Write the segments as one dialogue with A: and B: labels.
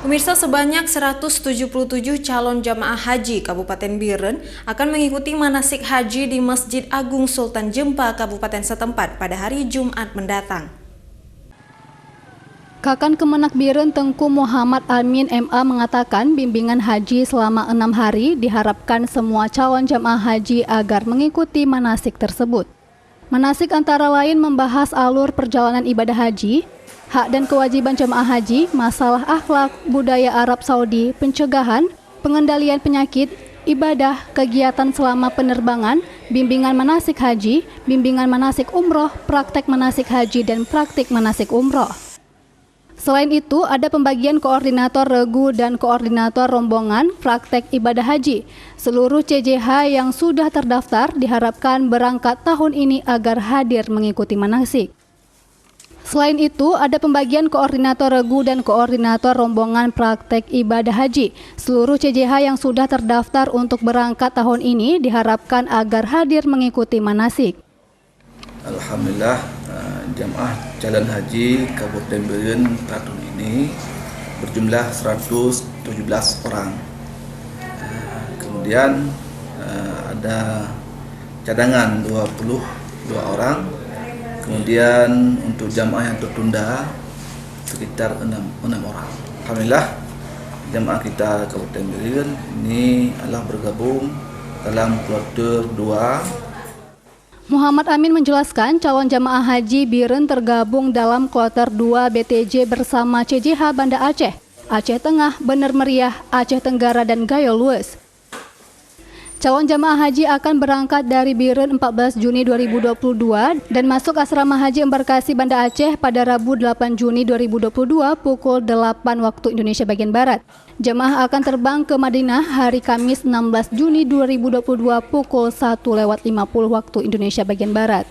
A: Pemirsa, sebanyak 177 calon jamaah haji Kabupaten Biren akan mengikuti manasik haji di Masjid Agung Sultan Jempa Kabupaten setempat pada hari Jumat mendatang.
B: Kakan Kemenak Biren Tengku Muhammad Amin MA mengatakan bimbingan haji selama 6 hari diharapkan semua calon jamaah haji agar mengikuti manasik tersebut. Manasik antara lain membahas alur perjalanan ibadah haji, hak dan kewajiban jemaah haji, masalah akhlak, budaya Arab Saudi, pencegahan, pengendalian penyakit, ibadah, kegiatan selama penerbangan, bimbingan manasik haji, bimbingan manasik umroh, praktek manasik haji, dan praktik manasik umroh. Selain itu, ada pembagian koordinator regu dan koordinator rombongan praktek ibadah haji. Seluruh CJH yang sudah terdaftar diharapkan berangkat tahun ini agar hadir mengikuti manasik. Selain itu, ada pembagian koordinator regu dan koordinator rombongan praktek ibadah haji. Seluruh CJH yang sudah terdaftar untuk berangkat tahun ini diharapkan agar hadir mengikuti manasik.
C: Alhamdulillah, jamaah calon haji Kabupaten Biren tahun ini berjumlah 117 orang. Kemudian ada cadangan 22 orang. Kemudian untuk jamaah yang tertunda sekitar 6 orang. Alhamdulillah, jamaah kita Kabupaten Biren ini adalah bergabung dalam kloter 2.
B: Muhammad Amin menjelaskan calon jamaah haji Biren tergabung dalam kloter 2 BTJ bersama CJH Banda Aceh, Aceh Tengah, Bener Meriah, Aceh Tenggara, dan Gayo Lues. Calon jamaah haji akan berangkat dari Biren 14 Juni 2022 dan masuk asrama haji embarkasi Banda Aceh pada Rabu 8 Juni 2022 pukul 8 waktu Indonesia bagian Barat. Jamaah akan terbang ke Madinah hari Kamis 16 Juni 2022 pukul 1:50 waktu Indonesia bagian Barat.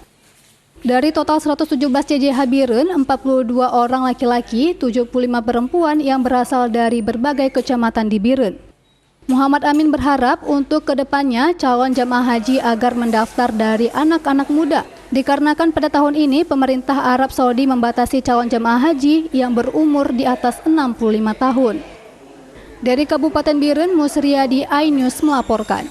B: Dari total 117 CJH Biren, 42 orang laki-laki, 75 perempuan yang berasal dari berbagai kecamatan di Biren. Muhammad Amin berharap untuk kedepannya calon jamaah haji agar mendaftar dari anak-anak muda, dikarenakan pada tahun ini pemerintah Arab Saudi membatasi calon jamaah haji yang berumur di atas 65 tahun. Dari Kabupaten Biren, Musriadi, iNews melaporkan.